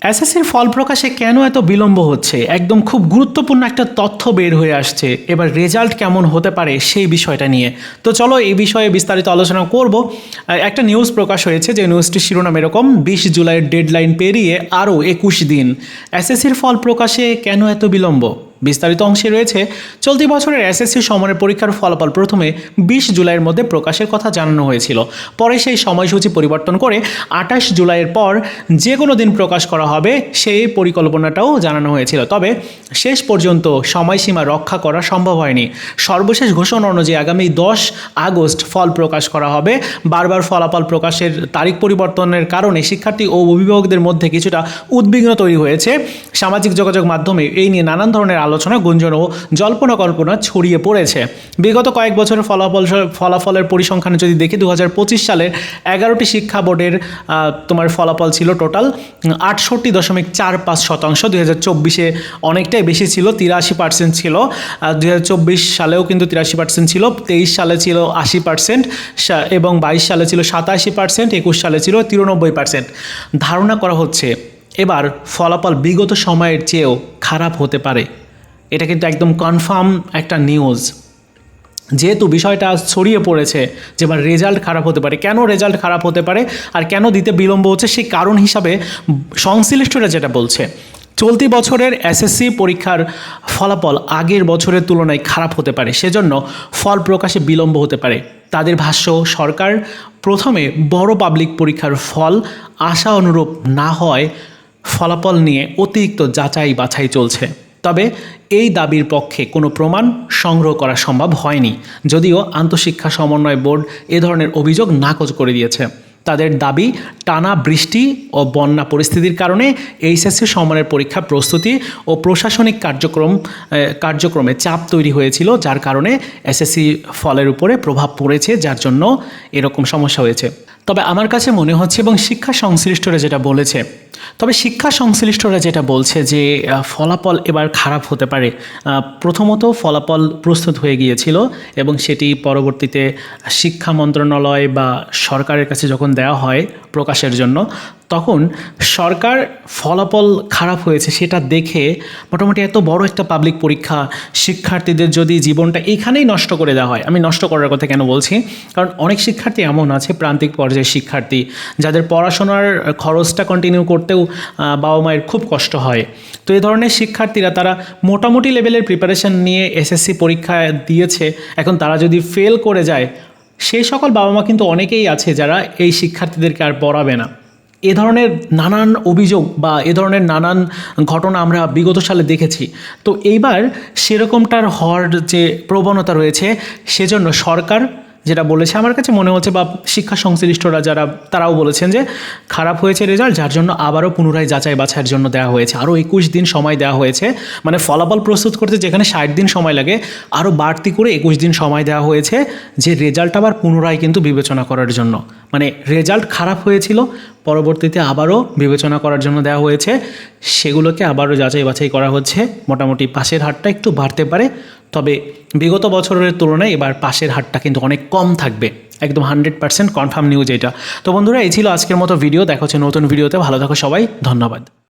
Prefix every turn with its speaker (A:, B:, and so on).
A: এসএসসির ফল প্রকাশে কেন এত বিলম্ব হচ্ছে? একদম খুব গুরুত্বপূর্ণ একটা তথ্য বের হয়ে আসছে। এবার রেজাল্ট কেমন হতে পারে সেই বিষয়টা নিয়ে। তো চলো এই বিষয়ে বিস্তারিত আলোচনা করব। একটা নিউজ প্রকাশ হয়েছে, যে নিউজটির শিরোনাম এরকম: 20 জুলাইয়ের ডেডলাইন পেরিয়ে আরও 21 দিন, এসএসসির ফল প্রকাশে কেন এত বিলম্ব? বিস্তারিত অংশে রয়েছে, চলতি বছরের এসএসসি সমরের পরীক্ষার ফলাফল প্রথমে 20 জুলাইয়ের মধ্যে প্রকাশের কথা জানানো হয়েছিল। পরে সেই সময়সূচি পরিবর্তন করে 28 জুলাইয়ের পর যে কোনো দিন প্রকাশ করা হবে সেই পরিকল্পনাটাও জানানো হয়েছিল। তবে শেষ পর্যন্ত সময়সীমা রক্ষা করা সম্ভব হয়নি। সর্বশেষ ঘোষণা অনুযায়ী আগামী 10 আগস্ট ফল প্রকাশ করা হবে। বারবার ফলাফল প্রকাশের তারিখ পরিবর্তনের কারণে শিক্ষার্থী ও অভিভাবকদের মধ্যে কিছুটা উদ্বিগ্ন তৈরি হয়েছে। সামাজিক যোগাযোগ মাধ্যমে এই নিয়ে নানান ধরনের আলোচনা, গুঞ্জন ও জল্পনা কল্পনা ছড়িয়ে পড়েছে। বিগত কয়েক বছরের ফলাফলের পরিসংখ্যানে যদি দেখি, 2025 সালের 11টি শিক্ষা বোর্ডের তোমার ফলাফল ছিল টোটাল 68.45%। 2024-এ অনেকটাই বেশি ছিল, 83% ছিল। 2024 সালেও কিন্তু 83% ছিল, 23 সালে ছিল 80% এবং 22 সালে ছিল 87%, 21 সালে ছিল 93%। ধারণা করা হচ্ছে এবার ফলাফল বিগত সময়ের চেয়েও খারাপ হতে পারে। এটা কিন্তু একদম কনফার্ম একটা নিউজ। যেহেতু বিষয়টা ছড়িয়ে পড়েছে যে এবার রেজাল্ট খারাপ হতে পারে, কেন রেজাল্ট খারাপ হতে পারে আর কেন দিতে বিলম্ব হচ্ছে, সেই কারণ হিসাবে সংশ্লিষ্টরা যেটা বলছে, চলতি বছরের এসএসসি পরীক্ষার ফলাফল আগের বছরের তুলনায় খারাপ হতে পারে, সেজন্য ফল প্রকাশে বিলম্ব হতে পারে। তাদের ভাষ্য, সরকার প্রথমে বড় পাবলিক পরীক্ষার ফল আশা অনুরূপ না হয় ফলাফল নিয়ে অতিরিক্ত যাচাই বাছাই চলছে। তবে এই দাবির পক্ষে কোনো প্রমাণ সংগ্রহ করা সম্ভব হয়নি, যদিও আন্তঃশিক্ষা সমন্বয় বোর্ড এ ধরনের অভিযোগ নাকচ করে দিয়েছে। তাদের দাবি, টানা বৃষ্টি ও বন্যা পরিস্থিতির কারণে এইচএসসি সমরের পরীক্ষা প্রস্তুতি ও প্রশাসনিক কার্যক্রমে চাপ তৈরি হয়েছিল, যার কারণে এসএসসি ফলের উপরে প্রভাব পড়েছে, যার জন্য এরকম সমস্যা হয়েছে। তবে আমার কাছে মনে হচ্ছে, এবং শিক্ষা সংশ্লিষ্টরা যেটা বলছে যে ফলাফল এবার খারাপ হতে পারে। প্রথমত ফলাফল প্রস্তুত হয়ে গিয়েছিল এবং সেটি পরবর্তীতে শিক্ষা মন্ত্রণালয় বা সরকারের কাছে যখন দেওয়া হয় প্রকাশের জন্য, তখন সরকার ফলাফল খারাপ হয়েছে সেটা দেখে মোটামুটি এত বড় একটা পাবলিক পরীক্ষা, শিক্ষার্থীদের যদি জীবনটা এখানেই নষ্ট করে দেওয়া হয়, আমি নষ্ট করার কথা কেন বলছি, কারণ অনেক শিক্ষার্থী এমন আছে, প্রান্তিক পর্যায়ের শিক্ষার্থী, যাদের পড়াশোনার খরচটা কন্টিনিউ করতেও বাবা মায়ের খুব কষ্ট হয়। তো এই ধরনের শিক্ষার্থীরা তারা মোটামুটি লেভেলের প্রিপারেশন নিয়ে এসএসসি পরীক্ষা দিয়েছে, এখন তারা যদি ফেল করে যায়, সেই সকল বাবা মা কিন্তু অনেকেই আছে যারা এই শিক্ষার্থীদেরকে আর পড়াবে না। এ ধরনের নানান অভিযোগ বা এ ধরনের নানান ঘটনা আমরা বিগত সালে দেখেছি। তো এইবার সেরকমটার হওয়ার যে প্রবণতা রয়েছে, সেজন্য সরকার যেটা বলেছে, আমার কাছে মনে হচ্ছে, বা শিক্ষা সংশ্লিষ্টরা তারাও বলেছেন যে খারাপ হয়েছে রেজাল্ট, যার জন্য আবারও পুনরায় যাচাই বাছাইয়ের জন্য দেওয়া হয়েছে, আরও 21 দিন সময় দেওয়া হয়েছে। মানে ফলাফল প্রস্তুত করতে যেখানে 60 দিন সময় লাগে, আরও বাড়তি করে 21 দিন সময় দেওয়া হয়েছে, যে রেজাল্ট আবার পুনরায় কিন্তু বিবেচনা করার জন্য। মানে রেজাল্ট খারাপ হয়েছিল, পরবর্তীতে আবারও বিবেচনা করার জন্য দেওয়া হয়েছে, সেগুলোকে আবারও যাচাই বাছাই করা হচ্ছে। মোটামুটি পাশের হারটা একটু বাড়তে পারে, তবে বিগত বছরের তুলনায় এবার পাশের হারটা কিন্তু অনেক কম থাকবে। একদম 100% কনফার্ম নিউজ এটা। তো বন্ধুরা, এই ছিল আজকের মতো ভিডিও। দেখা হচ্ছে নতুন ভিডিওতে। ভালো থাকো সবাই, ধন্যবাদ।